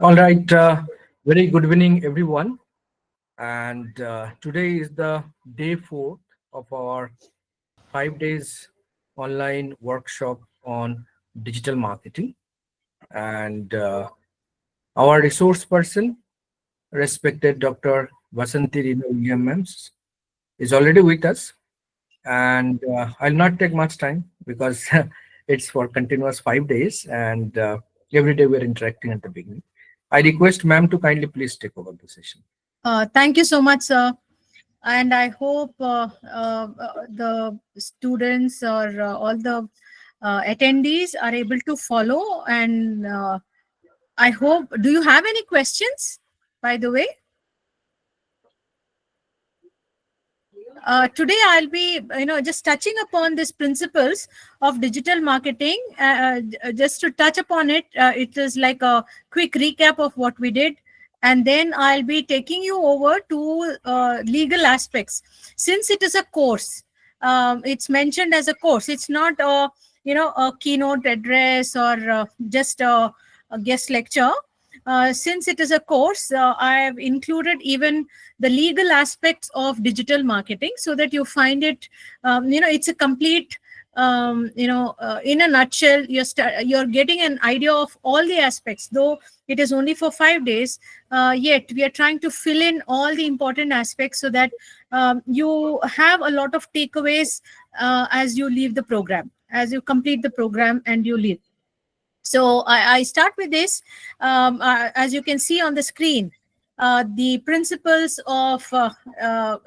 All right. Very good evening, everyone. And today is the day four of our 5 days online workshop on digital marketing. And our resource person, respected Dr. Vasanthi Williams, is already with us. And I'll not take much time because it's for continuous 5 days, and every day we're interacting at the beginning. I request ma'am to kindly please take over the session. Thank you so much, sir. And I hope the students or all the attendees are able to follow. And I hope, do you have any questions, by the way? Today I'll be, just touching upon these principles of digital marketing. Just to touch upon it, it is like a quick recap of what we did, and then I'll be taking you over to legal aspects. Since it is a course, it's mentioned as a course. It's not a keynote address or just a guest lecture. Since it is a course, I have included even the legal aspects of digital marketing so that you find it, it's a complete, in a nutshell, you're getting an idea of all the aspects. Though it is only for 5 days, yet we are trying to fill in all the important aspects so that you have a lot of takeaways as you leave the program, as you complete the program and you leave. So I start with this. As you can see on the screen, the principles of, uh,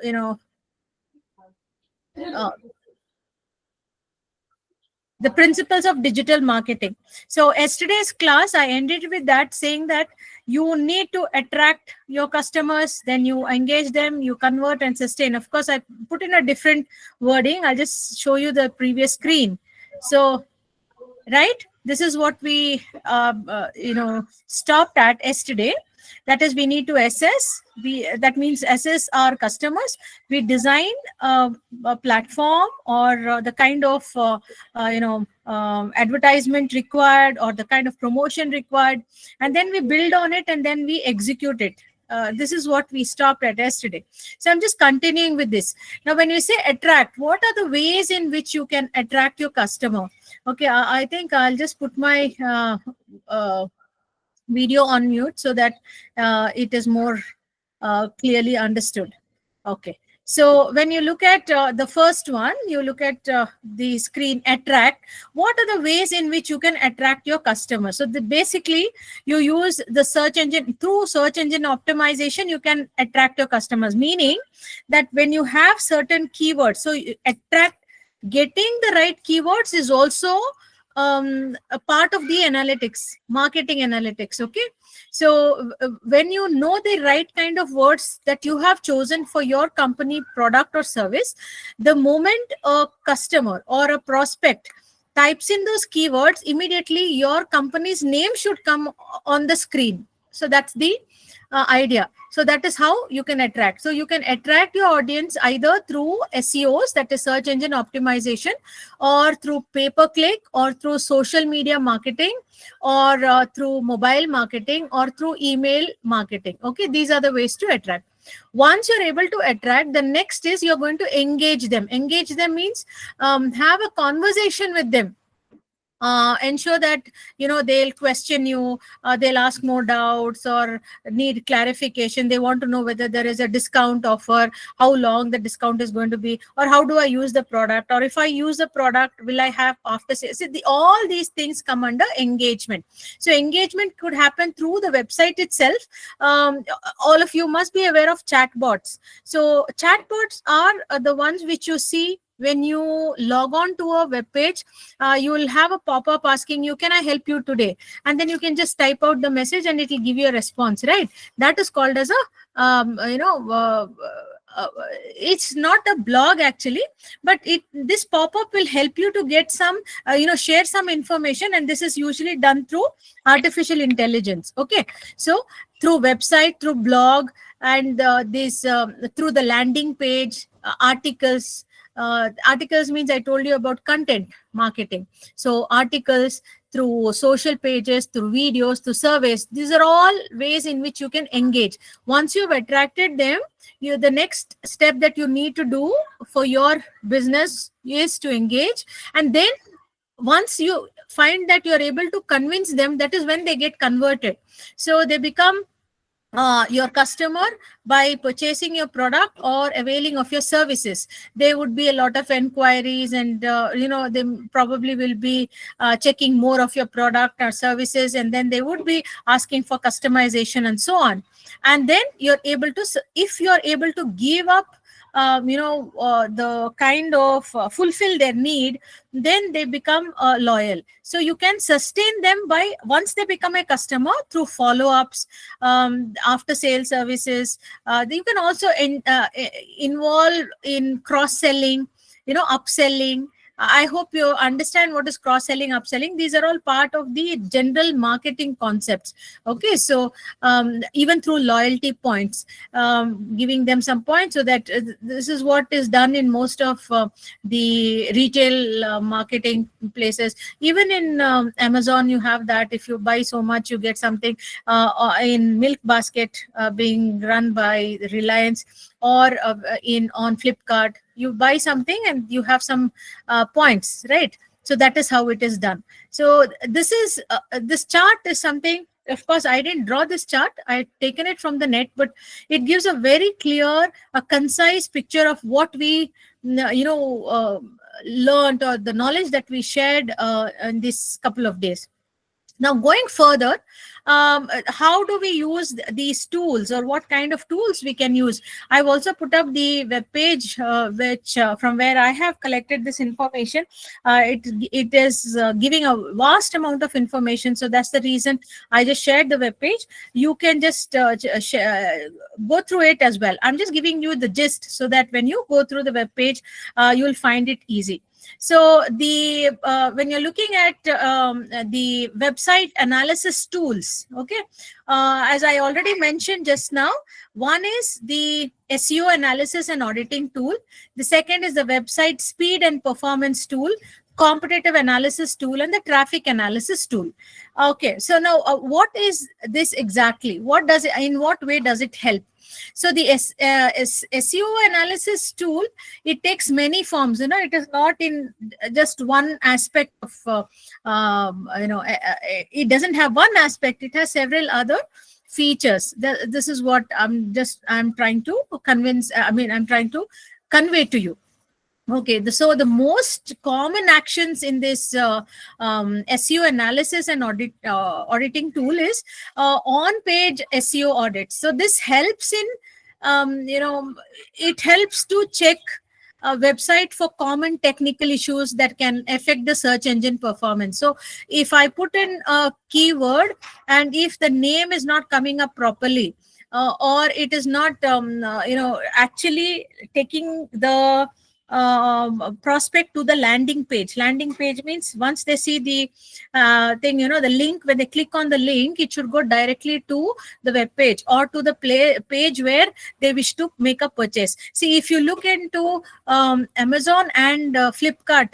the principles of digital marketing. So yesterday's class, I ended with that, saying that you need to attract your customers, then you engage them, you convert and sustain. Of course, I put in a different wording. I'll just show you the previous screen. So, right, this is what we stopped at yesterday. That is, we need to assess. That means assess our customers. We design a platform or the kind of advertisement required or the kind of promotion required, and then we build on it and then we execute it. This is what we stopped at yesterday. So I'm just continuing with this. Now, when we say attract, what are the ways in which you can attract your customer? Okay, I think I'll just put my video on mute so that it is more clearly understood. Okay. So when you look at the first one, you look at the screen attract. What are the ways in which you can attract your customers? So basically, you use the search engine. Through search engine optimization, you can attract your customers, meaning that when you have certain keywords, so you attract, getting the right keywords is also a part of the analytics, marketing analytics. Okay. So when you know the right kind of words that you have chosen for your company, product or service, the moment a customer or a prospect types in those keywords, immediately your company's name should come on the screen. So that's the idea. So that is how you can attract. So you can attract your audience either through SEOs, that is search engine optimization, or through pay-per-click, or through social media marketing, or through mobile marketing, or through email marketing. Okay, these are the ways to attract. Once you're able to attract, the next is you're going to engage them. Engage them means have a conversation with them. Ensure that they'll question you, they'll ask more doubts or need clarification. They want to know whether there is a discount offer, how long the discount is going to be, or how do I use the product, or if I use the product, will I have after sales? All these things come under engagement. So engagement could happen through the website itself. All of you must be aware of chatbots. So chatbots are the ones which you see when you log on to a web page. You will have a pop-up asking you, can I help you today? And then you can just type out the message and it will give you a response, right? That is called as a it's not a blog actually, but this pop-up will help you to get some share some information, and this is usually done through artificial intelligence. Okay, so through website, through blog, and through the landing page, articles, Articles means I told you about content marketing. So articles, through social pages, through videos, through surveys, these are all ways in which you can engage. Once you've attracted them, the next step that you need to do for your business is to engage. And then once you find that you're able to convince them, that is when they get converted. So they become your customer by purchasing your product or availing of your services. There would be a lot of enquiries, and they probably will be checking more of your product or services, and then they would be asking for customization and so on. And then you're able to, if you're able to give up the kind of fulfill their need, then they become loyal. So you can sustain them by, once they become a customer, through follow-ups, after sale services. You can also involve in cross-selling, upselling. I hope you understand what is cross-selling, upselling. These are all part of the general marketing concepts. Okay, so even through loyalty points, giving them some points, so that this is what is done in most of the retail marketing places. Even in Amazon, you have that. If you buy so much, you get something. In Milk Basket, being run by Reliance, or on Flipkart, you buy something and you have some points, right? So that is how it is done. So this chart is something, of course I didn't draw this chart, I've taken it from the net, but it gives a very clear, a concise picture of what we learned, or the knowledge that we shared in this couple of days. Now, going further, how do we use these tools, or what kind of tools we can use? I've also put up the web page, which from where I have collected this information. It is giving a vast amount of information, so that's the reason I just shared the web page. You can just go through it as well. I'm just giving you the gist, so that when you go through the web page, you'll find it easy. So the when you're looking at the website analysis tools, okay, as I already mentioned just now, one is the SEO analysis and auditing tool. The second is the website speed and performance tool, competitive analysis tool, and the traffic analysis tool. Okay, so now what is this exactly? What does it, in what way does it help? So the SEO analysis tool, it takes many forms. It is not in just one aspect of, it doesn't have one aspect. It has several other features. This is what I'm trying to convince. I'm trying to convey to you. Okay, so the most common actions in this SEO analysis and auditing tool is on-page SEO audits. So this helps in, it helps to check a website for common technical issues that can affect the search engine performance. So if I put in a keyword, and if the name is not coming up properly, or it is not, actually taking the prospect to the landing page. Landing page means once they see the thing, the link, when they click on the link, it should go directly to the web page, or to the page where they wish to make a purchase. See, if you look into Amazon and Flipkart,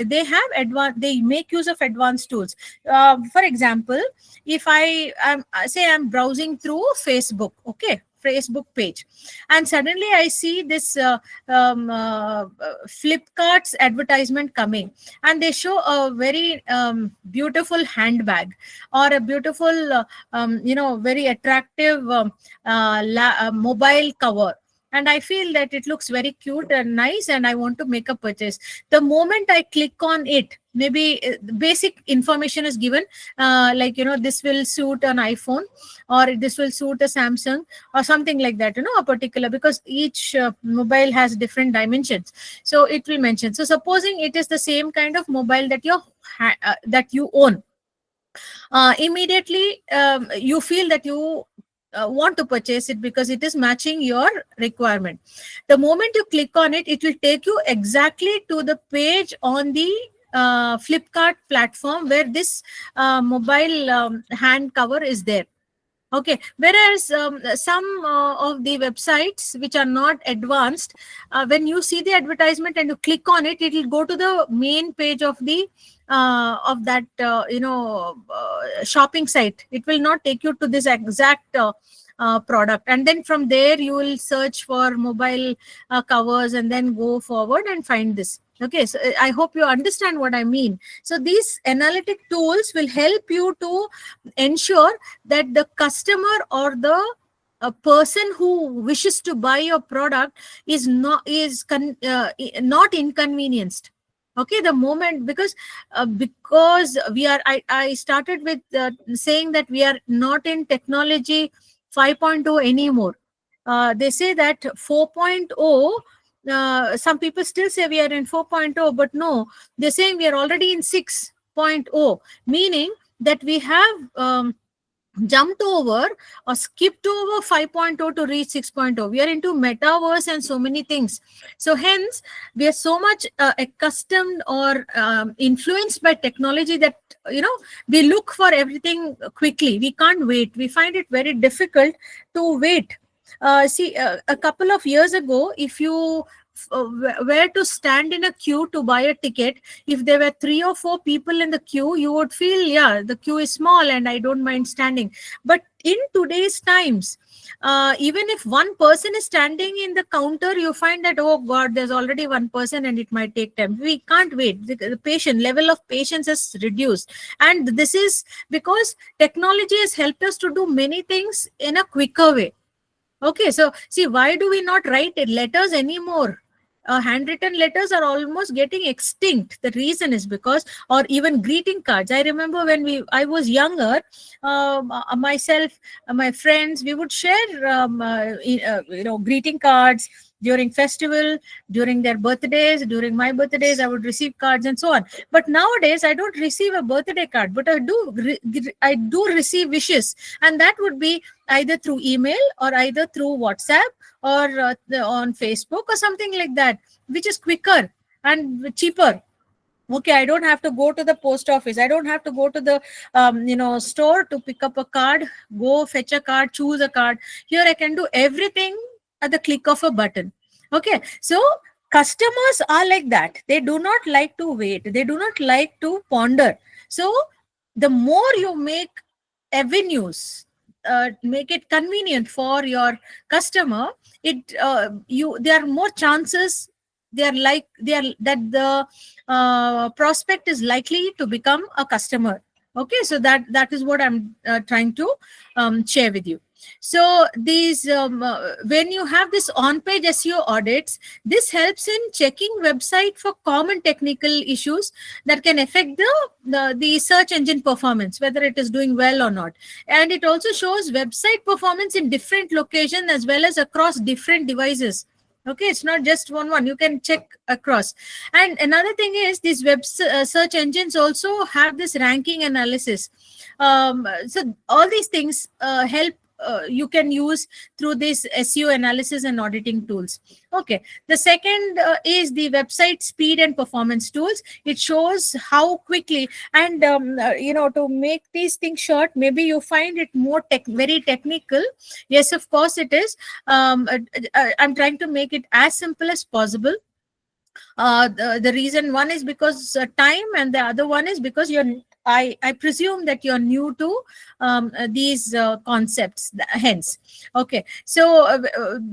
they make use of advanced tools. For example, if I'm browsing through Facebook, okay, Facebook page, and suddenly I see this Flipkart's advertisement coming, and they show a very beautiful handbag, or a beautiful very attractive mobile cover, and I feel that it looks very cute and nice, and I want to make a purchase. The moment I click on it, maybe basic information is given, this will suit an iPhone, or this will suit a Samsung, or something like that, a particular, because each mobile has different dimensions, so it will mention. So supposing it is the same kind of mobile that you own, immediately you feel that you want to purchase it, because it is matching your requirement. The moment you click on it, it will take you exactly to the page on the Flipkart platform, where this mobile hand cover is there. Okay, whereas some of the websites which are not advanced, when you see the advertisement and you click on it, it will go to the main page of that shopping site. It will not take you to this exact product, and then from there you will search for mobile covers and then go forward and find this. Okay, so I hope you understand what I mean. So these analytic tools will help you to ensure that the customer or the a person who wishes to buy your product is not inconvenienced. Okay, the moment, because I started with saying that we are not in technology 5.0 anymore. They say that 4.0, some people still say we are in 4.0, but no, they're saying we are already in 6.0, meaning that we have jumped over or skipped over 5.0 to reach 6.0. We are into metaverse and so many things. So hence we are so much accustomed or influenced by technology that we look for everything quickly. We can't wait. We find it very difficult to wait. See, a couple of years ago, if you were to stand in a queue to buy a ticket, if there were 3 or 4 people in the queue, you would feel, yeah, the queue is small and I don't mind standing. But in today's times, even if one person is standing in the counter, you find that, oh god, there's already one person and it might take time. We can't wait. The patient level of patience has reduced, and this is because technology has helped us to do many things in a quicker way. Okay, so see, why do we not write letters anymore? Handwritten letters are almost getting extinct. The reason is because, or even greeting cards. I remember when I was younger, myself, my friends, we would share, greeting cards during festival, during their birthdays, during my birthdays. I would receive cards and so on. But nowadays, I don't receive a birthday card, but I do receive wishes, and that would be either through email or either through WhatsApp or on Facebook or something like that, which is quicker and cheaper. Okay, I don't have to go to the post office. I don't have to go to the store to pick up a card, go fetch a card, choose a card. Here I can do everything at the click of a button. Okay, so customers are like that. They do not like to wait. They do not like to ponder. So the more you make avenues, make it convenient for your customer, it you there are more chances, they are that the prospect is likely to become a customer. Okay, so that is what I'm trying to share with you. So these when you have this on-page SEO audits, this helps in checking website for common technical issues that can affect the search engine performance, whether it is doing well or not. And it also shows website performance in different locations as well as across different devices. Okay, it's not just one, you can check across. And another thing is, these search engines also have this ranking analysis. So all these things help, you can use through this SEO analysis and auditing tools. Okay, the second is the website speed and performance tools. It shows how quickly, and to make these things short, maybe you find it more very technical. Yes, of course it is. I'm trying to make it as simple as possible. The reason, one is because time, and the other one is because I presume that you're new to these concepts, hence. Okay, so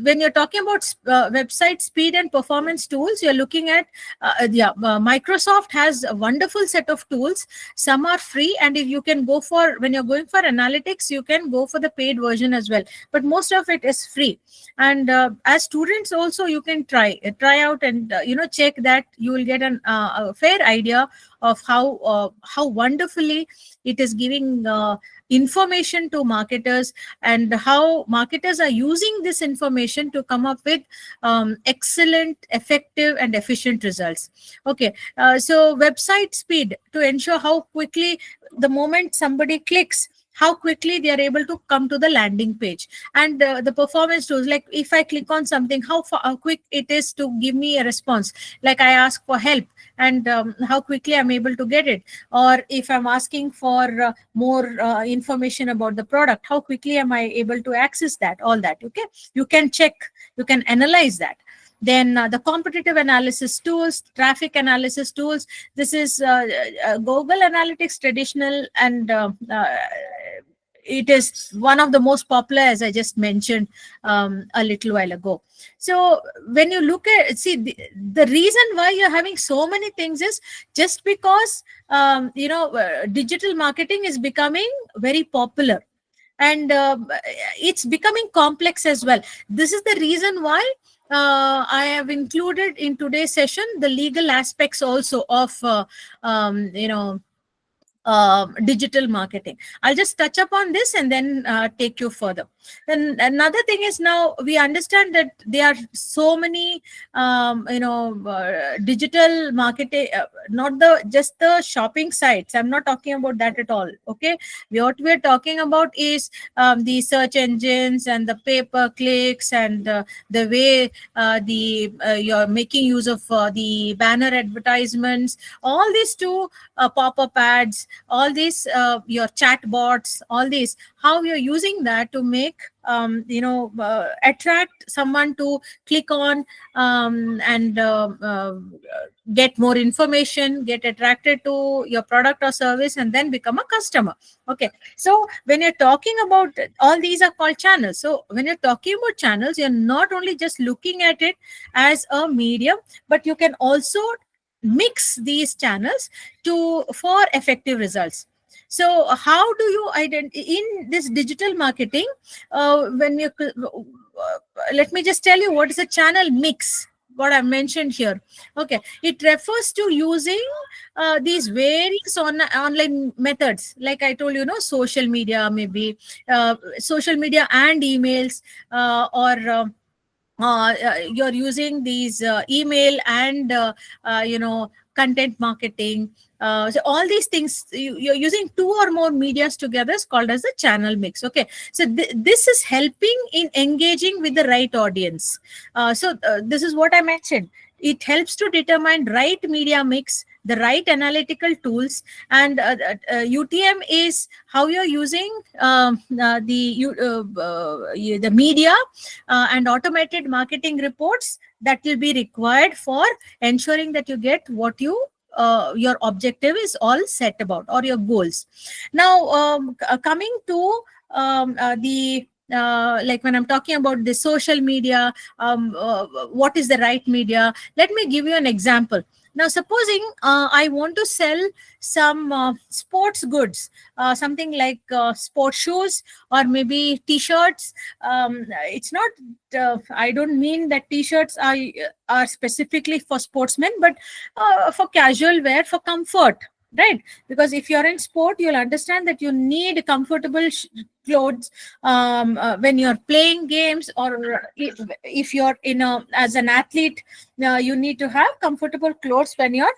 when you're talking about website speed and performance tools, you're looking at Microsoft has a wonderful set of tools. Some are free, and if you can go for, when you're going for analytics, you can go for the paid version as well, but most of it is free. And as students also, you can try out and check that. You will get a fair idea of how wonderfully it is giving information to marketers, and how marketers are using this information to come up with excellent, effective and efficient results. Okay, so website speed, to ensure how quickly, the moment somebody clicks, how quickly they are able to come to the landing page. And the performance tools, like if I click on something, how quick it is to give me a response. Like I ask for help, and how quickly I'm able to get it. Or if I'm asking for more information about the product, how quickly am I able to access that, all that. Okay, you can check, you can analyze that. Then the competitive analysis tools, traffic analysis tools. This is Google Analytics traditional, and it is one of the most popular, as I just mentioned a little while ago. So when you look at, see, the reason why you're having so many things is just because digital marketing is becoming very popular, and it's becoming complex as well. This is the reason why I have included in today's session the legal aspects also of digital marketing. I'll just touch upon this and then take you further. Then another thing is, now we understand that there are so many digital marketing, not the just the shopping sites. I'm not talking about that at all. Okay, what we're talking about is the search engines and the pay per clicks, and the way you're making use of the banner advertisements, all these two pop-up ads, all these your chat bots, all these, how you're using that to make attract someone to click on and get more information, get attracted to your product or service, and then become a customer. Okay, so when you're talking about, all these are called channels. So when you're talking about channels, you're not only just looking at it as a medium, but you can also mix these channels to for effective results. So how do you identify in this digital marketing? When you let me just tell you what is a channel mix, what I mentioned here. Okay, it refers to using these various online methods, like I told you, social media, maybe social media and emails, or you're using these email and content marketing. So all these things, you're using two or more medias together, is called as the channel mix. Okay, so this is helping in engaging with the right audience. This is what I mentioned. It helps to determine right media mix, the right analytical tools, and UTM is how you're using the media and automated marketing reports that will be required for ensuring that you get what your objective is all set about, or your goals. Now coming to the like when I'm talking about the social media, what is the right media? Let me give you an example. Now, supposing I want to sell some sports goods, something like sports shoes, or maybe t-shirts. It's not, I don't mean that t-shirts are specifically for sportsmen, but for casual wear, for comfort, right? Because if you're in sport, you'll understand that you need comfortable clothes when you're playing games, or if you're as an athlete, you need to have comfortable clothes when you're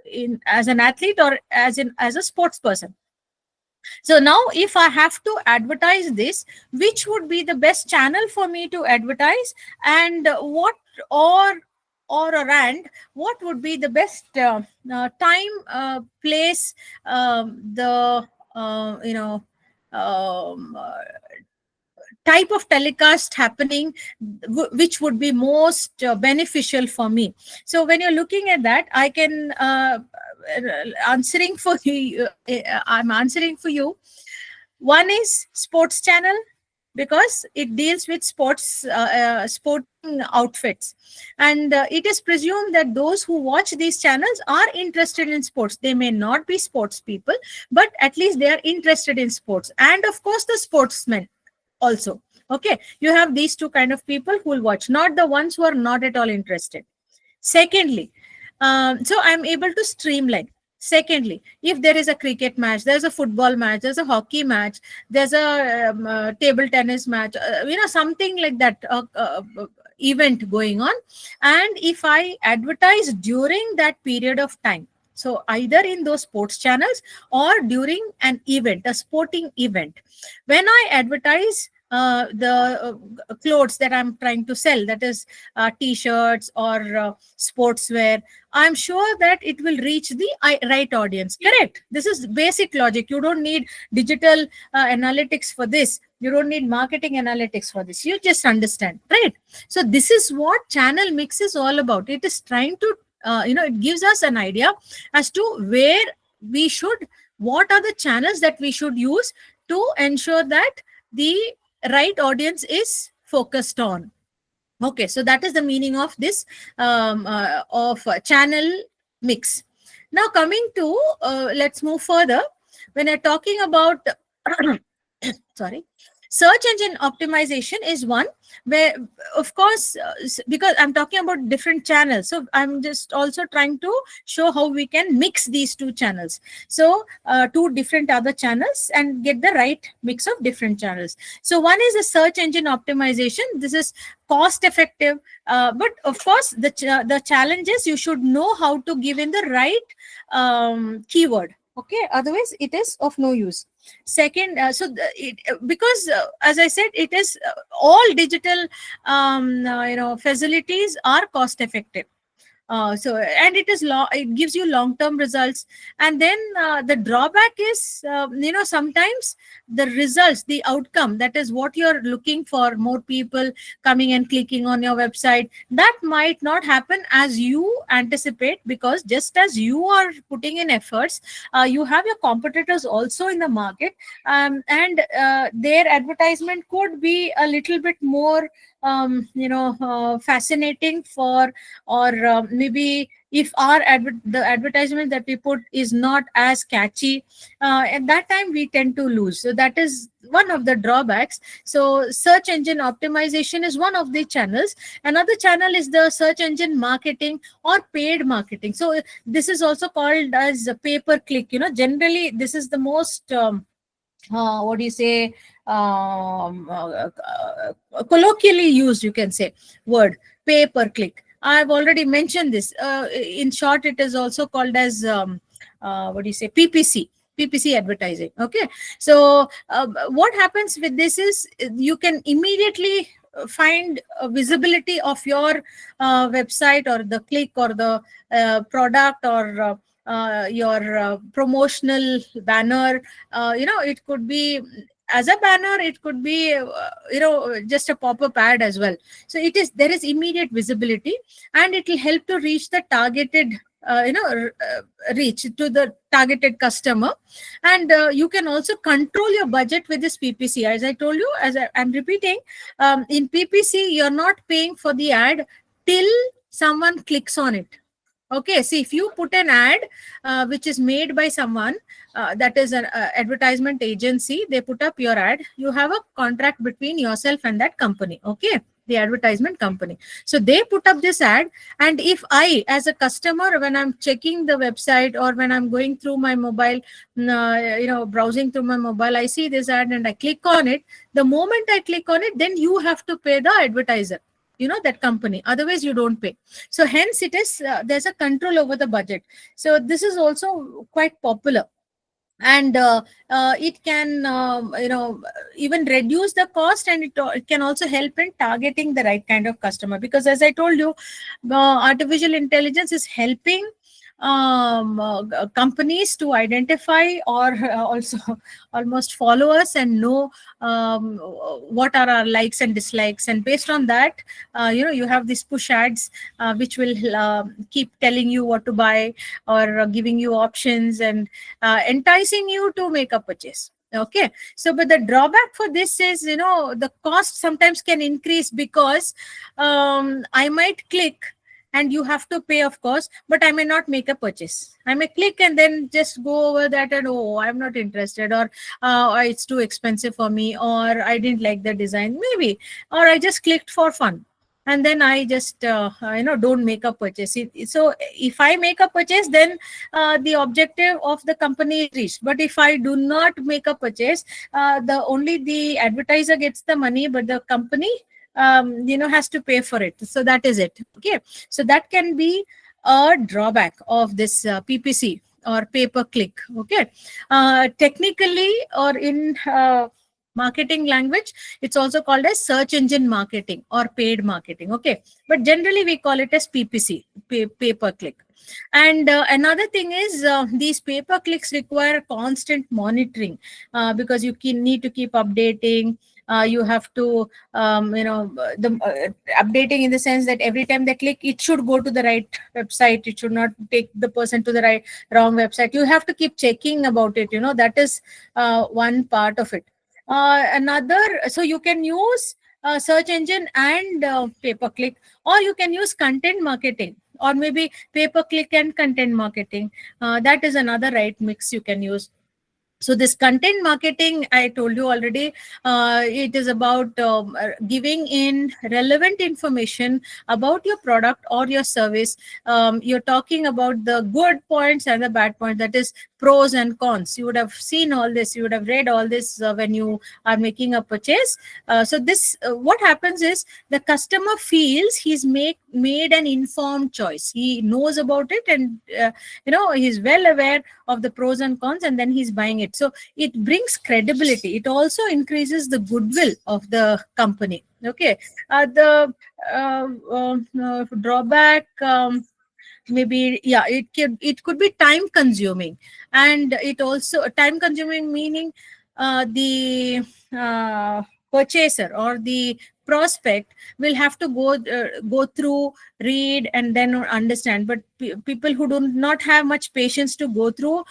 in as an athlete, or as a sports person. So now if I have to advertise this, which would be the best channel for me to advertise, and and what would be the best time, place, the um, uh, type of telecast happening, which would be most beneficial for me. So when you're looking at that, I can answering for you. I'm answering for you. One is sports channel, because it deals with sporting outfits, and it is presumed that those who watch these channels are interested in sports. They may not be sports people, but at least they are interested in sports, and of course the sportsmen also. Okay, you have these two kind of people who will watch, not the ones who are not at all interested. Secondly, so I'm able to streamline. Secondly, if there is a cricket match, there's a football match, there's a hockey match, there's a table tennis match, something like that, event going on, and if I advertise during that period of time, So either in those sports channels or during an event, a sporting event, when I advertise the clothes that I'm trying to sell, that is t-shirts or sportswear, I'm sure that it will reach the right audience. Correct? This is basic logic. You don't need digital analytics for this. You don't need marketing analytics for this. You just understand, right? So this is what channel mix is all about. It is trying to, it gives us an idea as to where we should, what are the channels that we should use to ensure that the right audience is focused on. Okay, so that is the meaning of this channel mix. Now coming to, let's move further. When I'm talking about sorry, search engine optimization is one where, of course, because I'm talking about different channels, so I'm just also trying to show how we can mix these two channels. So two different other channels and get the right mix of different channels. So one is a search engine optimization. This is cost effective, but of course the challenge is you should know how to give in the right keyword. Okay, otherwise it is of no use. Second, because as I said, it is all digital facilities are cost effective. And it is it gives you long term results. And then the drawback is, sometimes the results, the outcome, that is what you're looking for, more people coming and clicking on your website, that might not happen as you anticipate, because just as you are putting in efforts, you have your competitors also in the market, and their advertisement could be a little bit more fascinating for, or maybe if the advertisement that we put is not as catchy, at that time we tend to lose. So that is one of the drawbacks. So search engine optimization is one of the channels. Another channel is the search engine marketing or paid marketing. So this is also called as a pay per click. Generally this is the most what do you say, colloquially used, you can say, word, pay per click. I've already mentioned this. In short, it is also called as what do you say, PPC advertising. Okay, so what happens with this is you can immediately find visibility of your website, or the click, or the product, or your promotional banner. It could be as a banner, it could be just a pop-up ad as well. So there is immediate visibility, and it will help to reach the targeted reach to the targeted customer. And you can also control your budget with this PPC. As I told you, I'm repeating, in PPC you're not paying for the ad till someone clicks on it. Okay, see, if you put an ad which is made by someone, that is an advertisement agency, they put up your ad, you have a contract between yourself and that company. Okay, the advertisement company. So they put up this ad, and if I, as a customer, when I'm checking the website or when I'm going through my mobile, browsing through my mobile, I see this ad and I click on it. The moment I click on it, then you have to pay the advertiser, that company, otherwise you don't pay. So hence it is, there's a control over the budget. So this is also quite popular, and it can even reduce the cost, and it can also help in targeting the right kind of customer, because as I told you, artificial intelligence is helping companies to identify, or also almost follow us and know what are our likes and dislikes. And based on that, you have these push ads which will keep telling you what to buy, or giving you options, and enticing you to make a purchase. Okay, so but the drawback for this is, the cost sometimes can increase, because I might click and you have to pay, of course, but I may not make a purchase. I may click and then just go over that and, oh, I'm not interested, or it's too expensive for me, or I didn't like the design, maybe, or I just clicked for fun, and then I just don't make a purchase. So if I make a purchase, then the objective of the company is reached. But if I do not make a purchase, only the advertiser gets the money, but the company has to pay for it. So that is it. Okay, so that can be a drawback of this PPC or pay per click. Okay, technically or in marketing language, it's also called as search engine marketing or paid marketing. Okay, but generally we call it as PPC, pay per click. And another thing is these pay per clicks require constant monitoring because you need to keep updating. You have to the updating in the sense that every time they click, it should go to the right website. It should not take the person to the wrong website. You have to keep checking about it. That is one part of it. Another, so you can use search engine and pay per click, or you can use content marketing, or maybe pay per click and content marketing. That is another right mix you can use. So this content marketing, I told you already, it is about giving in relevant information about your product or your service. You're talking about the good points and the bad points, that is pros and cons. You would have seen all this, you would have read all this when you are making a purchase. So this what happens is the customer feels he's made an informed choice. He knows about it, and he's well aware of the pros and cons, and then he's buying it. So it brings credibility. It also increases the goodwill of the company. Okay, the drawback, maybe, yeah, it could be time consuming. And it also time consuming, meaning the uh, purchaser or the prospect will have to go through, read, and then understand. But people who do not have much patience to go through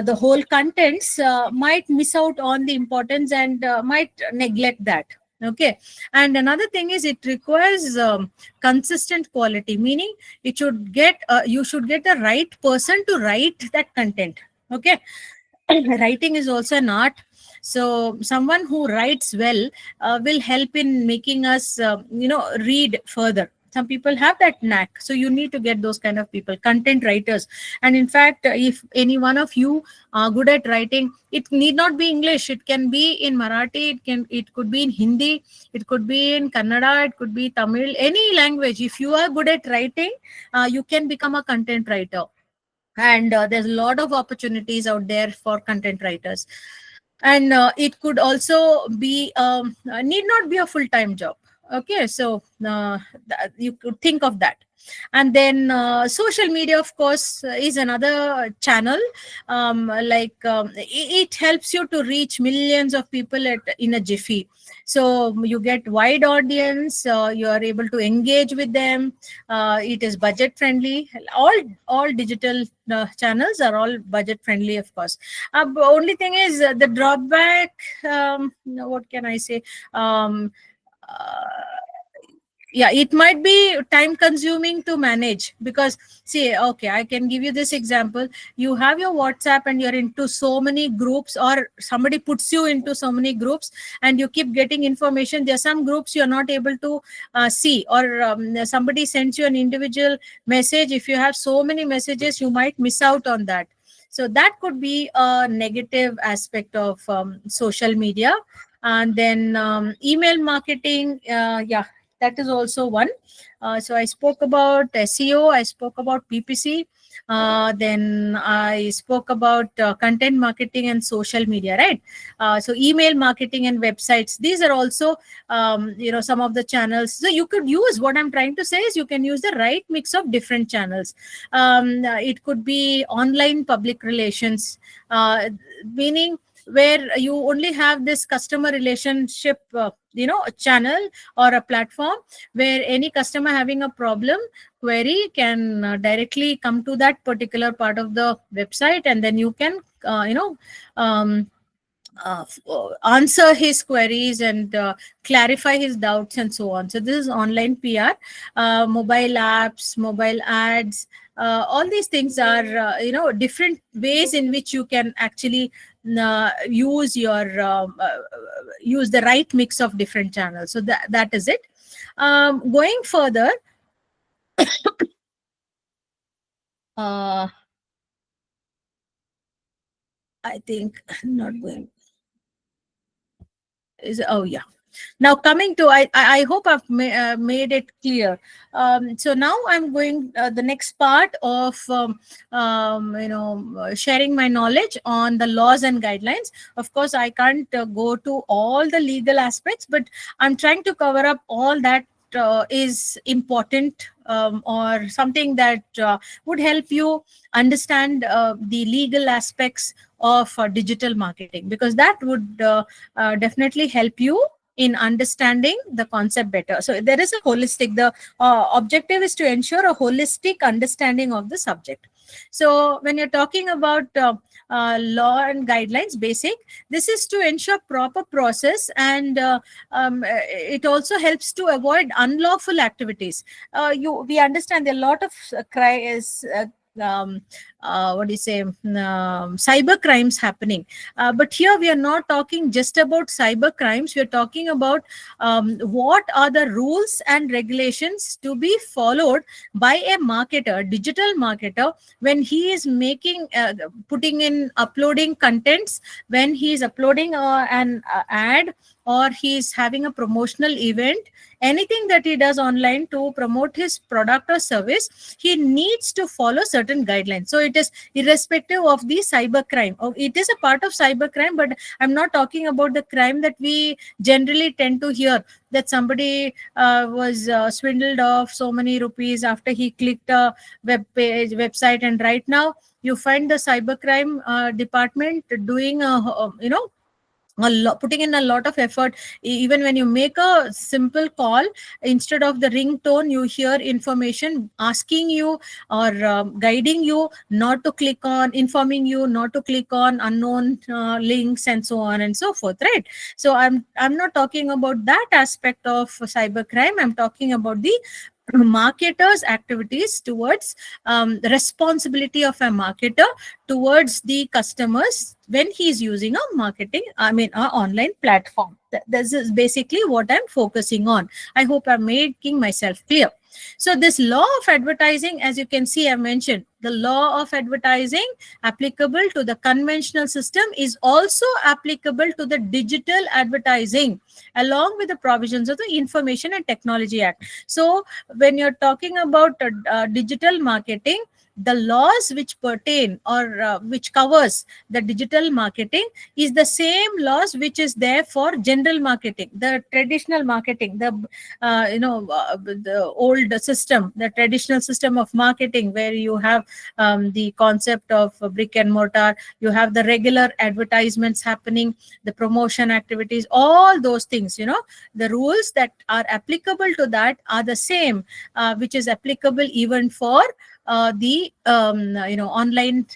the whole contents might miss out on the importance and might neglect that. Okay, and another thing is it requires consistent quality, meaning you should get the right person to write that content. Okay, writing is also an art. So someone who writes well will help in making us read further. Some people have that knack, so you need to get those kind of people, content writers. And in fact, if any one of you are good at writing, it need not be English. It can be in Marathi, it could be in Hindi, it could be in Kannada, it could be Tamil, any language. If you are good at writing, you can become a content writer. And there's a lot of opportunities out there for content writers. And it could also be need not be a full-time job. Okay, so you could think of that. And then social media, of course, is another channel. It helps you to reach millions of people in a jiffy. So you get wide audience, you are able to engage with them. It is budget friendly. All digital channels are all budget friendly, of course. Only thing is the drawback. What can I say? Uh, yeah, it might be time consuming to manage, because see, okay, I can give you this example. You have your WhatsApp and you're into so many groups, or somebody puts you into so many groups, and you keep getting information. There are some groups you're not able to see, or somebody sends you an individual message. If you have so many messages, you might miss out on that. So that could be a negative aspect of social media. And then email marketing, yeah, that is also one. So I spoke about SEO, I spoke about PPC, then I spoke about content marketing and social media, right? So email marketing and websites, these are also some of the channels. So you could use, what I'm trying to say is, you can use the right mix of different channels. It could be online public relations, meaning where you only have this customer relationship channel or a platform, where any customer having a problem query can directly come to that particular part of the website, and then you can um, answer his queries and clarify his doubts and so on. So this is online PR. Mobile apps, mobile ads, all these things are different ways in which you can actually use the right mix of different channels. So that is it. Going further, uh, I think not going is, oh yeah. Now coming to, I hope I've made it clear. So now I'm going the next part of sharing my knowledge on the laws and guidelines. Of course, I can't go to all the legal aspects, but I'm trying to cover up all that is important, or something that would help you understand the legal aspects of digital marketing, because that would definitely help you in understanding the concept better. So there is a holistic, the objective is to ensure a holistic understanding of the subject. So when you're talking about law and guidelines basic, this is to ensure proper process, and it also helps to avoid unlawful activities. We understand there are a lot of um, what do you say, cyber crimes happening, but here we are not talking just about cyber crimes. We are talking about what are the rules and regulations to be followed by a marketer, digital marketer, when he is making putting in, uploading contents, when he is uploading an ad, or he is having a promotional event, anything that he does online to promote his product or service, he needs to follow certain guidelines. So it is irrespective of the cyber crime. Oh, it is a part of cyber crime, but I'm not talking about the crime that we generally tend to hear, that somebody was swindled of so many rupees after he clicked a website, and right now you find the cybercrime department doing putting in a lot of effort. Even when you make a simple call, instead of the ringtone, you hear information asking you, or guiding you not to click on, informing you not to click on unknown links, and so on and so forth, right? So I'm not talking about that aspect of cybercrime. I'm talking about the marketers activities towards the responsibility of a marketer towards the customers when he is using a online platform. This is basically what I'm focusing on. I hope I'm making myself clear. So this law of advertising, as you can see, I mentioned the law of advertising applicable to the conventional system is also applicable to the digital advertising, along with the provisions of the Information and Technology Act. So when you're talking about digital marketing, the laws which pertain, or which covers the digital marketing, is the same laws which is there for general marketing, the traditional marketing, the old system, the traditional system of marketing, where you have the concept of brick and mortar, you have the regular advertisements happening, the promotion activities, all those things. The rules that are applicable to that are the same, which is applicable even for the online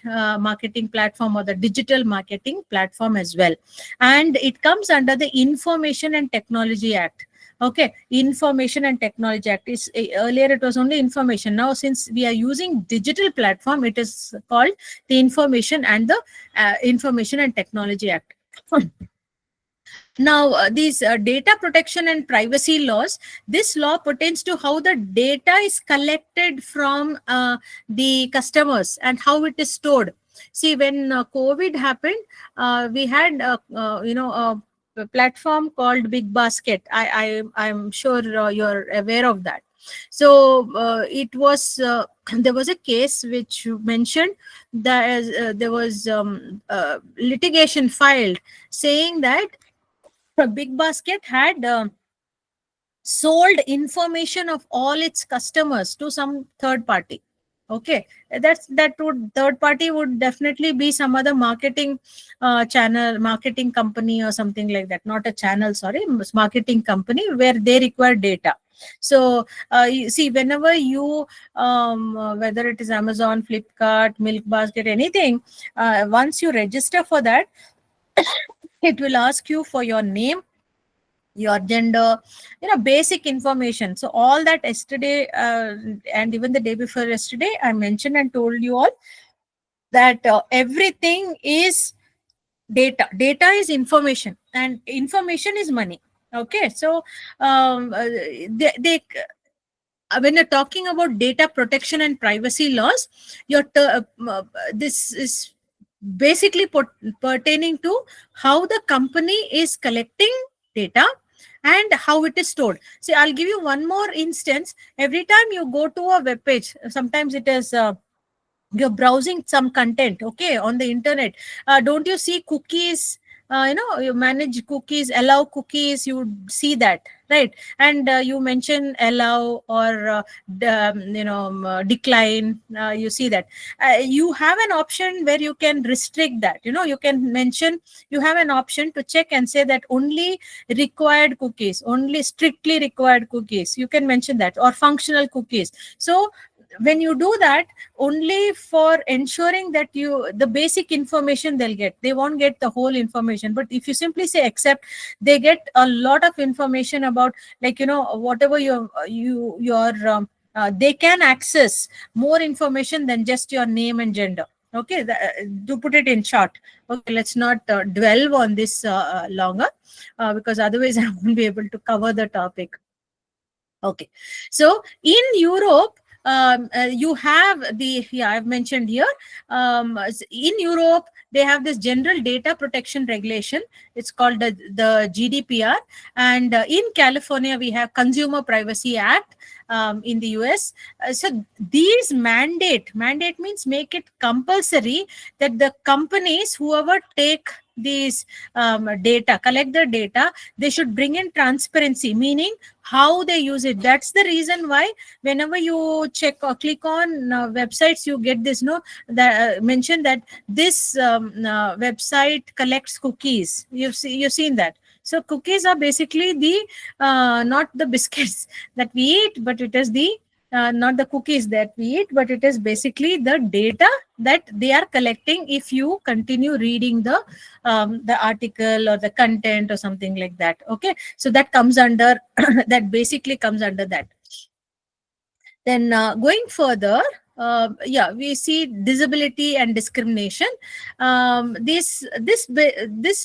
marketing platform, or the digital marketing platform as well. And it comes under the Information and Technology Act. Okay, Information and Technology Act is, earlier it was only information. Now, since we are using digital platform, it is called the Information and Technology Act. Now, these data protection and privacy laws, this law pertains to how the data is collected from the customers and how it is stored. See, when COVID happened, we had a platform called Big Basket. I'm sure you're aware of that. So it was there was a case which mentioned that there was litigation filed saying that Big Basket had sold information of all its customers to some third party. Okay, that would, third party would definitely be some other marketing channel, marketing company or something like that. Not a channel, sorry, marketing company, where they require data. So you see, whenever you whether it is Amazon, Flipkart, Milk Basket, anything, once you register for that, it will ask you for your name, your gender, basic information. So all that yesterday and even the day before yesterday, I mentioned and told you all that everything is data is information, and information is money. Okay, so when you're talking about data protection and privacy laws, this is basically pertaining to how the company is collecting data, and how it is stored. See, I'll give you one more instance. Every time you go to a web page, sometimes it is you're browsing some content, okay, on the internet. Don't you see cookies? You manage cookies, allow cookies, you see that, right? And you mention allow or decline, you see that. You have an option where you can restrict that, you can mention, you have an option to check and say that only required cookies, only strictly required cookies, you can mention that, or functional cookies. So when you do that, only for ensuring that you, the basic information they'll get, they won't get the whole information. But if you simply say accept, they get a lot of information about, like, whatever they can access more information than just your name and gender. Okay, to put it in short. Okay, let's not dwell on this longer, because otherwise I won't be able to cover the topic. Okay, so in Europe, you have the, yeah, I've mentioned here. In Europe, they have this General Data Protection Regulation. It's called the GDPR, and in California, we have Consumer Privacy Act. In the US, so these mandate means make it compulsory that the companies, whoever take these data, collect the data, they should bring in transparency, meaning how they use it. That's the reason why whenever you check or click on websites, you get this that mention that this website collects cookies. You've seen that. So cookies are basically the not the biscuits that we eat, but it is the not the cookies that we eat, but it is basically the data that they are collecting if you continue reading the article or the content or something like that. Okay, so that comes under that basically comes under that. Then going further, we see disability and discrimination. This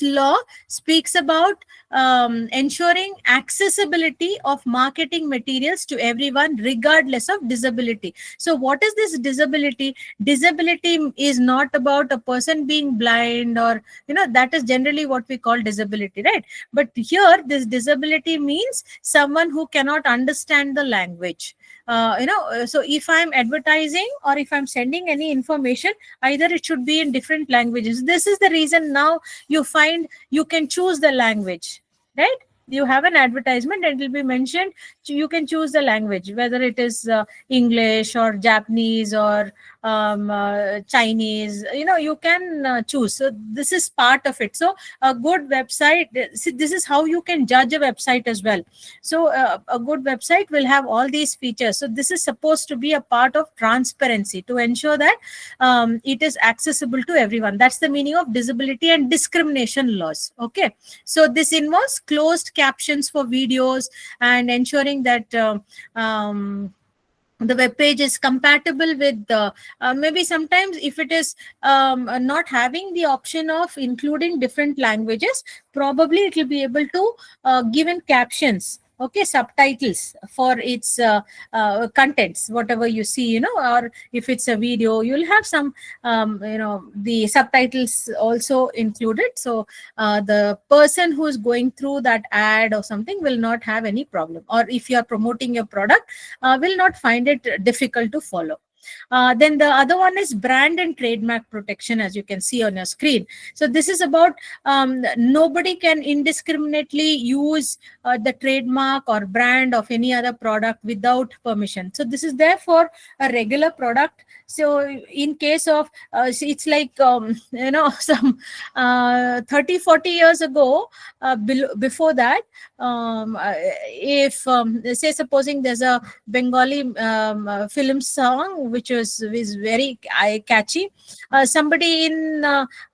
law speaks about ensuring accessibility of marketing materials to everyone regardless of disability. So what is this disability? Disability is not about a person being blind, or that is generally what we call disability, right? But here this disability means someone who cannot understand the language. So if I'm advertising or if I'm sending any information, either it should be in different languages. This is the reason now you find you can choose the language, right? You have an advertisement and it will be mentioned, you can choose the language, whether it is English or Japanese or Chinese, you can choose. So this is part of it. So a good website, this is how you can judge a website as well. So a good website will have all these features. So this is supposed to be a part of transparency to ensure that it is accessible to everyone. That's the meaning of disability and discrimination laws. Okay, so this involves closed captions for videos and ensuring that the web page is compatible with the maybe sometimes if it is not having the option of including different languages, probably it will be able to give in captions, okay, subtitles for its contents, whatever you see, or if it's a video, you'll have some the subtitles also included. So the person who is going through that ad or something will not have any problem, or if you are promoting your product, will not find it difficult to follow. Then the other one is brand and trademark protection, as you can see on your screen. So this is about nobody can indiscriminately use the trademark or brand of any other product without permission. So this is there for a regular product. So in case of it's like some 30-40 years ago, before that, if say supposing there's a Bengali film song which is very catchy, somebody in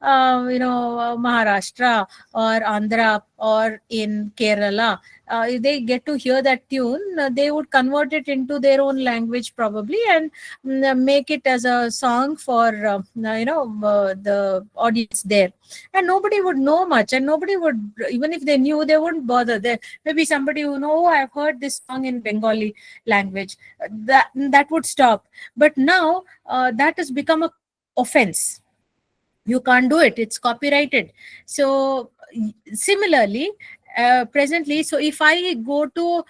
Maharashtra or Andhra or in Kerala, they get to hear that tune, they would convert it into their own language probably, and make it as a song for the audience there, and nobody would know much, and nobody would, even if they knew, they wouldn't bother. There maybe somebody who know, oh, I've heard this song in Bengali language, that would stop. But now that has become a offense. You can't do it, it's copyrighted. So similarly, presently, so if I go to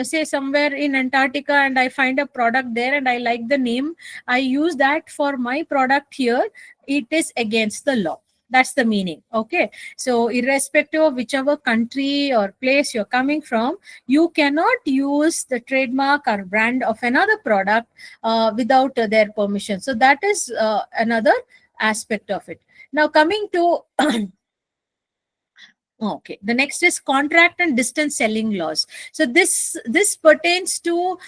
say somewhere in Antarctica and I find a product there and I like the name, I use that for my product here, it is against the law. That's the meaning. Okay, so irrespective of whichever country or place you're coming from, you cannot use the trademark or brand of another product without their permission. So that is another aspect of it. Now coming to okay, the next is contract and distance selling laws. So this pertains to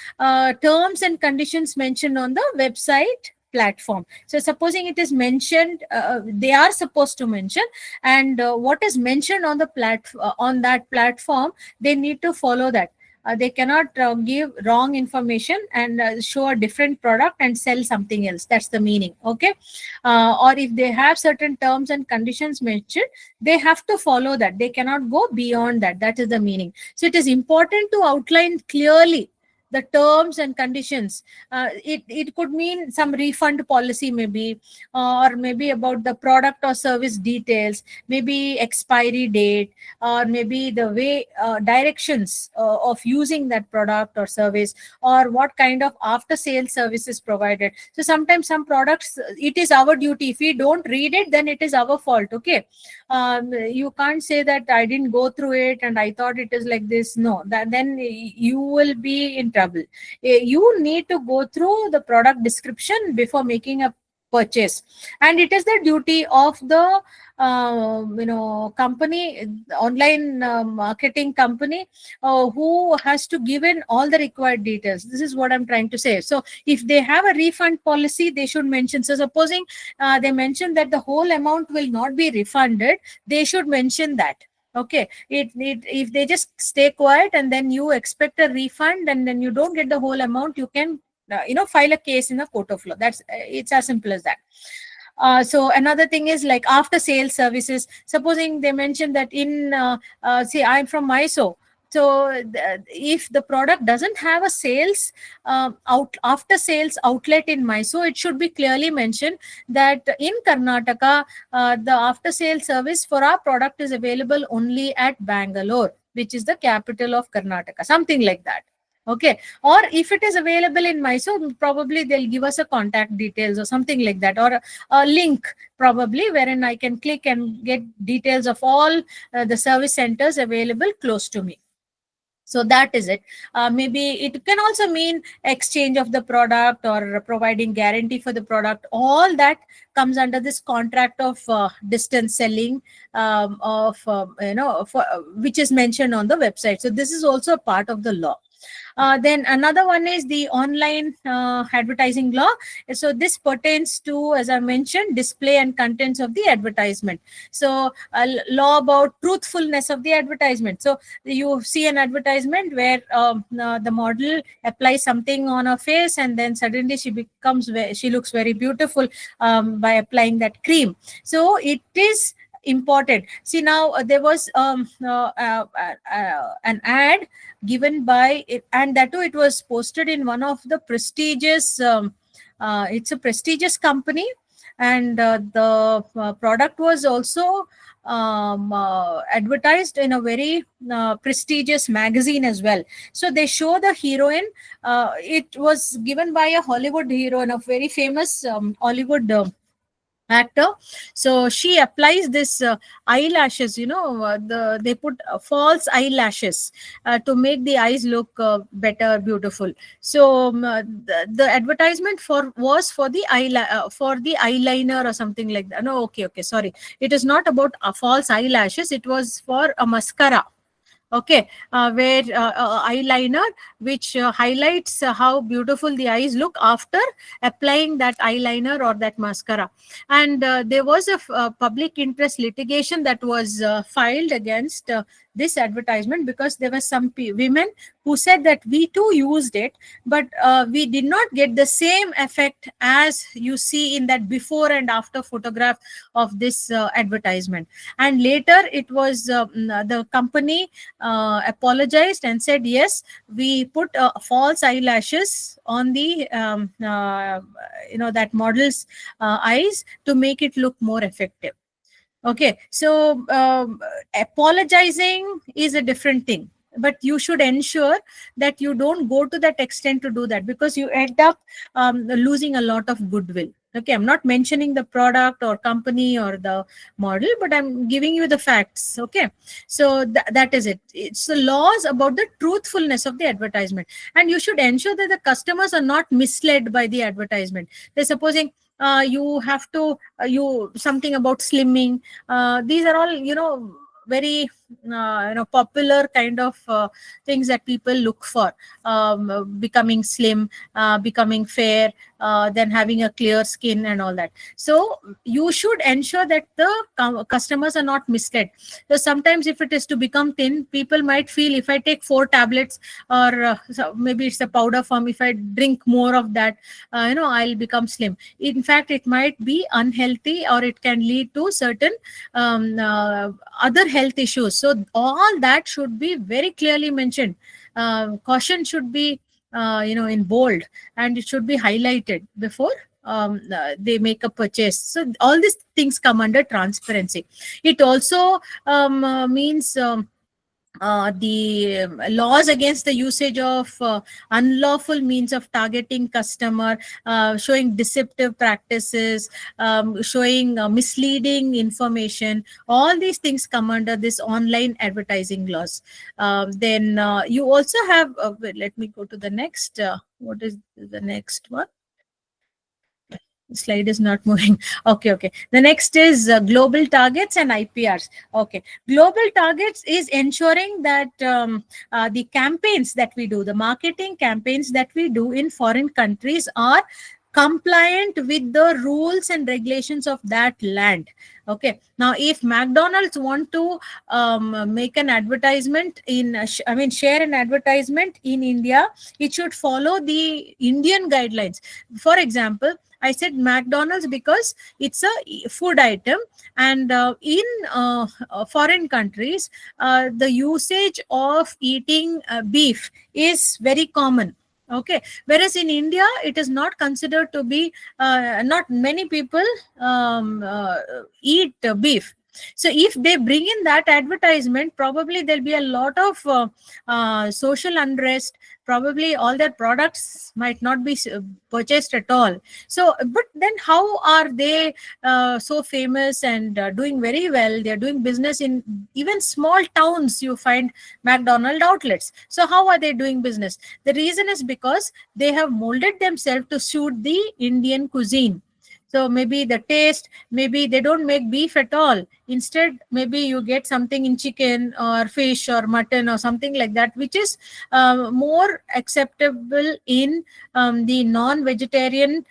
terms and conditions mentioned on the website platform. So supposing it is mentioned, they are supposed to mention, and what is mentioned on the on that platform, they need to follow that. They cannot give wrong information and show a different product and sell something else. That's the meaning. Okay, or if they have certain terms and conditions mentioned, they have to follow that. They cannot go beyond that. That is the meaning. So it is important to outline clearly the terms and conditions. It could mean some refund policy, maybe, or maybe about the product or service details, maybe expiry date, or maybe the way directions of using that product or service, or what kind of after sale service is provided. So sometimes some products, it is our duty. If we don't read it, then it is our fault. Okay, you can't say that I didn't go through it and I thought it is like this. No, that then you will be in trouble. You need to go through the product description before making a purchase, and it is the duty of the company, online marketing company, who has to give in all the required details. This is what I'm trying to say. So if they have a refund policy, they should mention. So supposing they mention that the whole amount will not be refunded, they should mention that. Okay, if they just stay quiet and then you expect a refund and then you don't get the whole amount, you can file a case in a court of law. That's it's as simple as that. So another thing is like after sales services. Supposing they mention that in say I'm from Mysore, so if the product doesn't have a sales out after sales outlet in Mysore, it should be clearly mentioned that in Karnataka, the after sales service for our product is available only at Bangalore, which is the capital of Karnataka, something like that. Okay, or if it is available in Mysore, probably they'll give us a contact details or something like that, or a link probably wherein I can click and get details of all the service centers available close to me. So that is it. Maybe it can also mean exchange of the product or providing guarantee for the product. All that comes under this contract of distance selling, which is mentioned on the website. So this is also a part of the law. Then another one is the online advertising law. So this pertains to, as I mentioned, display and contents of the advertisement. So law about truthfulness of the advertisement. So you see an advertisement where the model applies something on her face and then suddenly she looks very beautiful by applying that cream. So it is important. See, now there was an ad given by it, and that too it was posted in one of the prestigious it's a prestigious company, and the product was also advertised in a very prestigious magazine as well. So they show the heroine. It was given by a Hollywood heroine, a very famous Hollywood actor. So she applies this eyelashes, they put false eyelashes to make the eyes look better, beautiful. So the advertisement was for the for the eyeliner or something like that. No, okay, sorry, it is not about false eyelashes, it was for a mascara. Okay, where eyeliner, which highlights how beautiful the eyes look after applying that eyeliner or that mascara. And there was a public interest litigation that was filed against this advertisement, because there were some women who said that we too used it, but we did not get the same effect as you see in that before and after photograph of this advertisement. And later it was the company apologized and said, yes, we put false eyelashes on the that model's eyes to make it look more effective. Okay, so apologizing is a different thing, but you should ensure that you don't go to that extent to do that, because you end up losing a lot of goodwill. Okay, I'm not mentioning the product or company or the model, but I'm giving you the facts. Okay, so that is it. It's the laws about the truthfulness of the advertisement, and you should ensure that the customers are not misled by the advertisement. They're supposing you have to you something about slimming. These are all, very popular kind of things that people look for. Becoming slim, becoming fair, then having a clear skin and all that. So you should ensure that the customers are not misled. So sometimes if it is to become thin, people might feel, if I take 4 tablets, or so maybe it's a powder form, if I drink more of that, I'll become slim. In fact, it might be unhealthy, or it can lead to certain other health issues. So all that should be very clearly mentioned. Caution should be in bold, and it should be highlighted before they make a purchase. So all these things come under transparency. It also means the laws against the usage of unlawful means of targeting customer, showing deceptive practices, showing misleading information. All these things come under this online advertising laws. Then you also have, wait, let me go to the next. What is the next one? Slide is not moving. Okay. The next is global targets and IPRs. Okay, global targets is ensuring that the campaigns that we do, the marketing campaigns that we do in foreign countries, are compliant with the rules and regulations of that land. Okay, now if McDonald's want to make an advertisement in share an advertisement in India, it should follow the Indian guidelines. For example, I said McDonald's because it's a food item, and in foreign countries, the usage of eating beef is very common. Okay, whereas in India, it is not considered to be. Not many people eat beef. So if they bring in that advertisement, probably there'll be a lot of social unrest. Probably all their products might not be purchased at all. So, but then how are they so famous and doing very well? They're doing business in even small towns. You find McDonald outlets. So how are they doing business? The reason is because they have molded themselves to suit the Indian cuisine. So maybe the taste, maybe they don't make beef at all. Instead, maybe you get something in chicken or fish or mutton or something like that, which is more acceptable in the non-vegetarian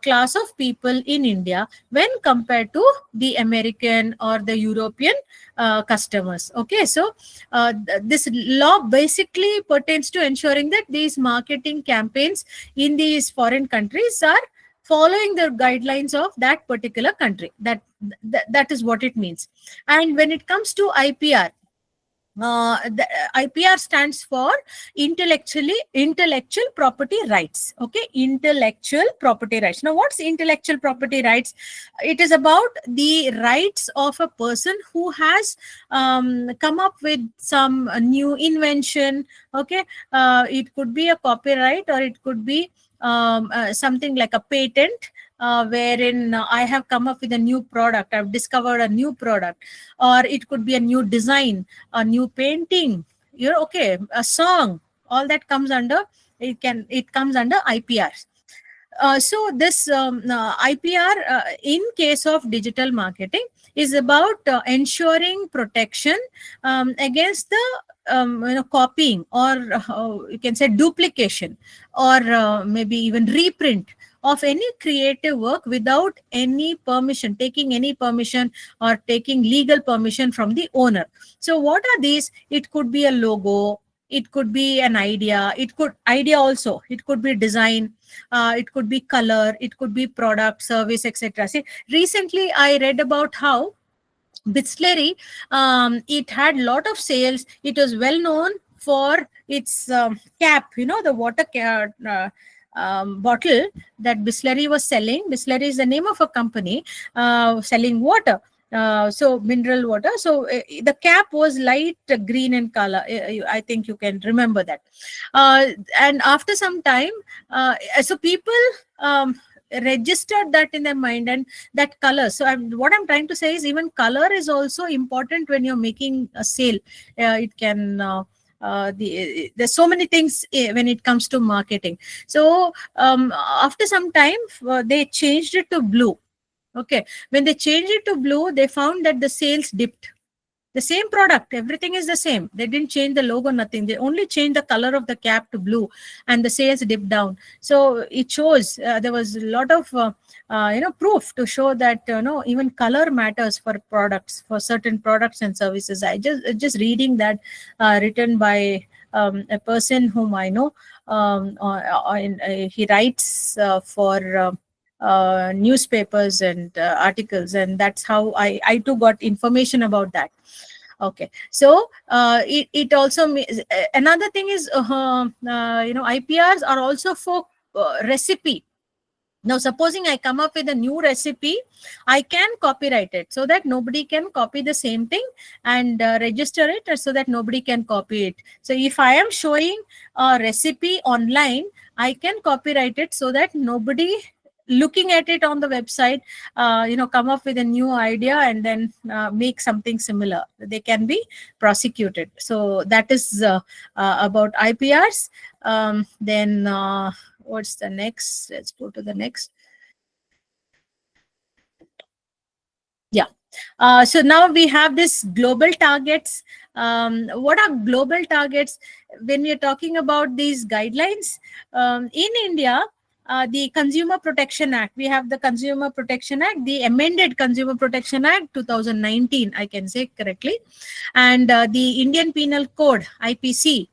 class of people in India when compared to the American or the European customers. Okay, so this law basically pertains to ensuring that these marketing campaigns in these foreign countries are following the guidelines of that particular country. That is what it means. And when it comes to IPR, the IPR stands for intellectual property rights. Okay, intellectual property rights. Now, what's intellectual property rights? It is about the rights of a person who has come up with some new invention. Okay, it could be a copyright, or it could be something like a patent, wherein I have come up with a new product, I've discovered a new product, or it could be a new design, a new painting, okay, a song. All that comes under, it comes under IPRs. So this IPR, in case of digital marketing, is about ensuring protection against the copying, or you can say duplication, or maybe even reprint of any creative work without any permission, taking any permission or taking legal permission from the owner. So what are these? It could be a logo, it could be an idea, also, it could be design, it could be color, it could be product, service, etc. See, recently I read about how Bisleri, it had lot of sales. It was well known for its cap, the water bottle that Bisleri was selling. Bisleri is the name of a company selling water. So mineral water. So the cap was light green in color. I think you can remember that. uh, and after some time, so people um, registered that in their mind, and that color. So what I'm trying to say is, even color is also important when you're making a sale. It can there's so many things when it comes to marketing. So after some time, they changed it to blue. Okay, when they changed it to blue, they found that the sales dipped. The same product, everything is the same. They didn't change the logo, nothing. They only changed the color of the cap to blue, and the sales dipped down. So it shows there was a lot of proof to show that no, even color matters for products, for certain products and services. I just reading that, written by a person whom I know. He writes for newspapers and articles, and that's how I too got information about that. Okay, so it also another thing is, IPRs are also for recipe. Now supposing I come up with a new recipe, I can copyright it so that nobody can copy the same thing, and register it so that nobody can copy it. So if I am showing a recipe online, I can copyright it so that nobody looking at it on the website come up with a new idea and then make something similar. They can be prosecuted. So that is about IPRs. Then what's the next? Let's go to the next. Yeah. So now we have this global targets. What are global targets? When we're talking about these guidelines, in India, the Consumer Protection Act, we have the Consumer Protection Act, the amended Consumer Protection Act 2019, I can say correctly, and the Indian Penal Code, IPC.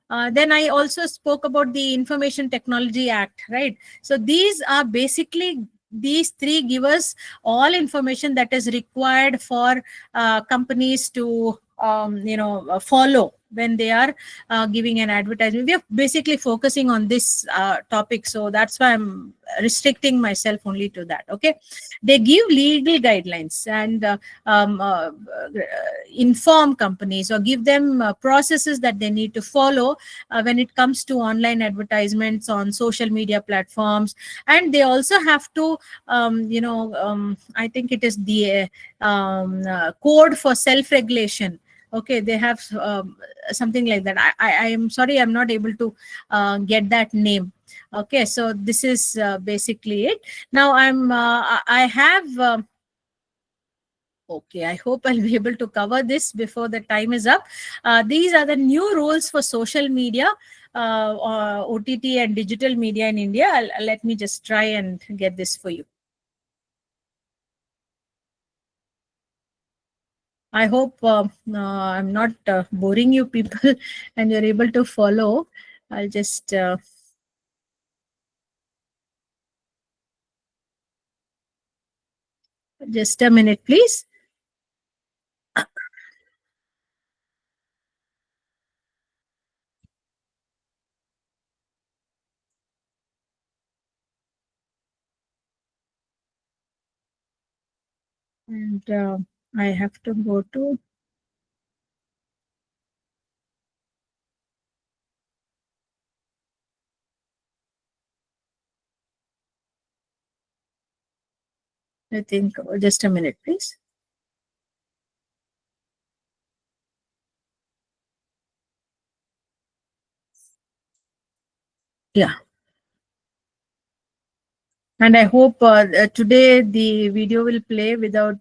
Then I also spoke about the Information Technology Act, right? So these are basically, these three give us all information that is required for companies to follow when they are giving an advertisement. We are basically focusing on this topic, so that's why I'm restricting myself only to that. Okay, they give legal guidelines and inform companies, or give them processes that they need to follow when it comes to online advertisements on social media platforms. And they also have to I think it is the code for self regulation. Okay, they have something like that. I am sorry, I'm not able to get that name. Okay, so this is basically it. Now I have okay, I hope I'll be able to cover this before the time is up. These are the new rules for social media, OTT and digital media in India. Let me just try and get this for you. I hope I'm not boring you people and you're able to follow. I'll just a minute, please. And I have to go to, I think, just a minute, please. Yeah. And I hope today the video will play without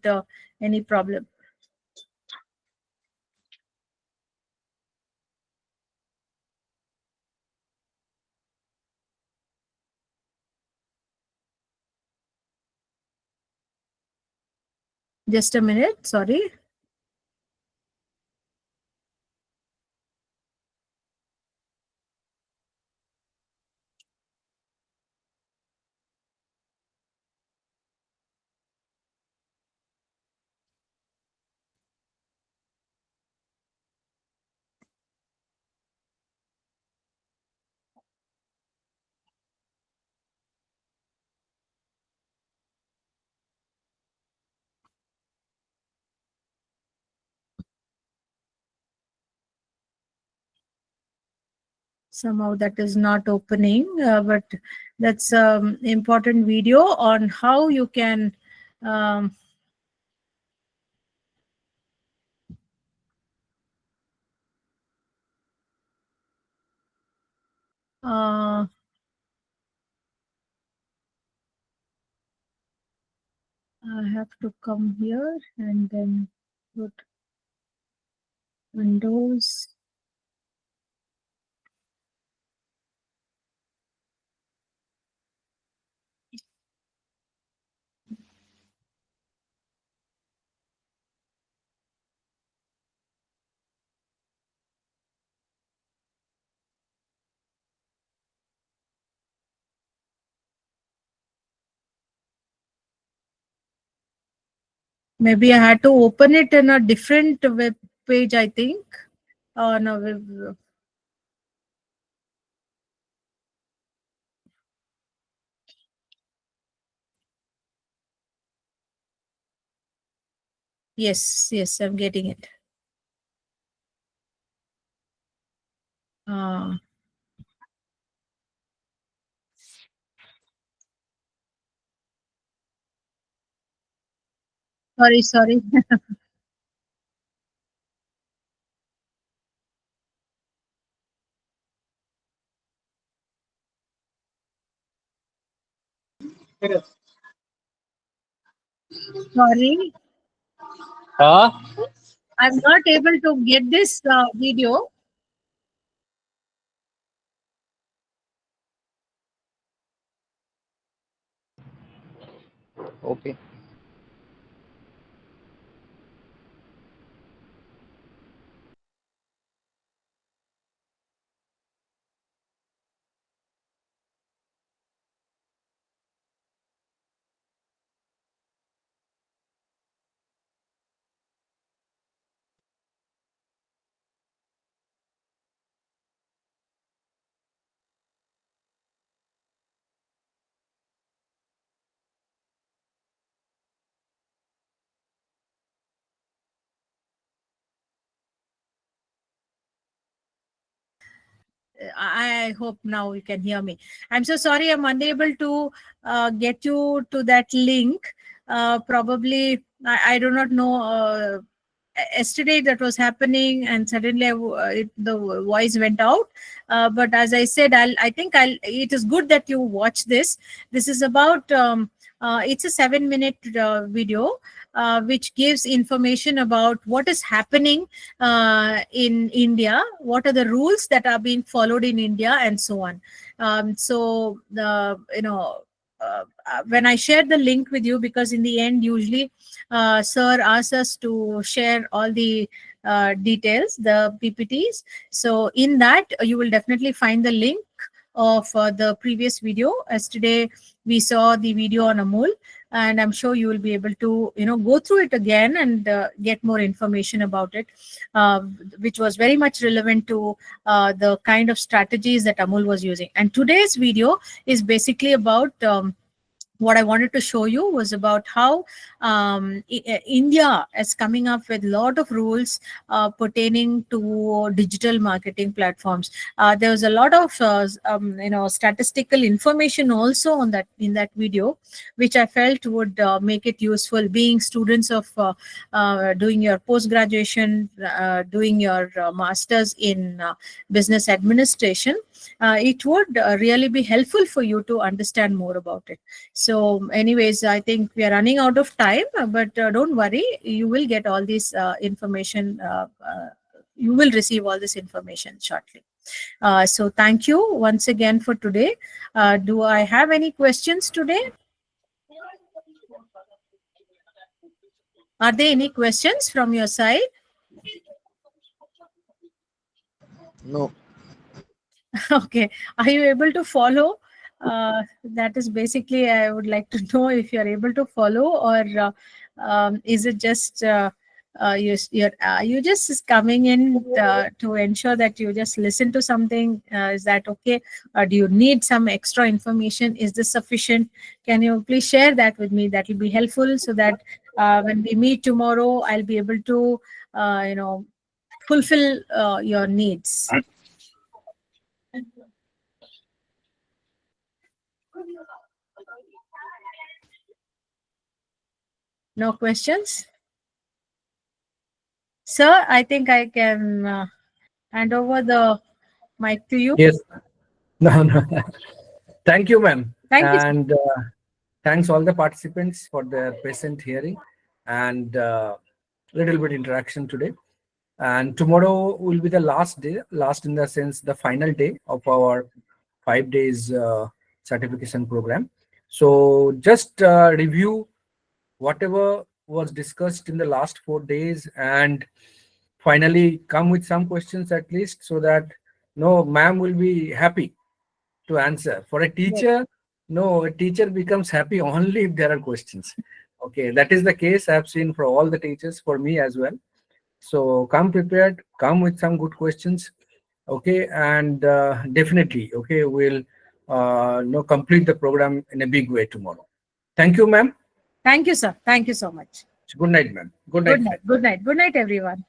any problem. Just a minute, sorry. Somehow that is not opening, but that's important video on how you can um, uh, I have to come here and then put Windows. Maybe I had to open it in a different web page, I think. No, yes, yes, I'm getting it. Uh, Sorry, sorry. Sorry. Huh? I'm not able to get this video. Okay. I hope now you can hear me. I'm so sorry, I'm unable to get you to that link. Probably, I do not know. Yesterday that was happening, and suddenly the voice went out. But as I said, I think it is good that you watch this. This is about. It's a 7-minute video which gives information about what is happening in India, what are the rules that are being followed in India, and so on. So the when I shared the link with you, because in the end, usually, sir asks us to share all the details, the PPTs. So in that, you will definitely find the link of the previous video. Yesterday, we saw the video on Amul, and I'm sure you will be able to go through it again and get more information about it, uh, which was very much relevant to the kind of strategies that Amul was using. And today's video is basically about what I wanted to show you was about how India is coming up with a lot of rules pertaining to digital marketing platforms. There was a lot of statistical information also on that in that video, which I felt would make it useful. Being students of doing your post graduation, doing your masters in business administration, it would really be helpful for you to understand more about it. So, anyways, I think we are running out of time, but don't worry, you will get all this information. You will receive all this information shortly. So, thank you once again for today. Do I have any questions today? Are there any questions from your side? No. Okay. Are you able to follow? That is basically, I would like to know if you're able to follow, or is it just you just coming in to ensure that you just listen to something? Is that okay? Or do you need some extra information? Is this sufficient? Can you please share that with me? That will be helpful, so that when we meet tomorrow, I'll be able to fulfill your needs. No questions? Sir, I think I can hand over the mic to you. Yes. No, no. Thank you, ma'am. Thank you, sir. And thanks all the participants for their patient hearing and little bit interaction today. And tomorrow will be the last day, last in the sense the final day of our 5 days certification program. So just review whatever was discussed in the last 4 days and finally come with some questions at least so that no ma'am will be happy to answer. For a Yes. teacher, no, a teacher becomes happy only if there are questions. Okay, that is the case I have seen for all the teachers, for me as well. So come prepared, come with some good questions. Okay, and definitely, okay, we'll no complete the program in a big way tomorrow. Thank you, ma'am. Thank you, sir. Thank you so much. Good night, ma'am. Good Good night, night. friend. Good night. Good night, everyone.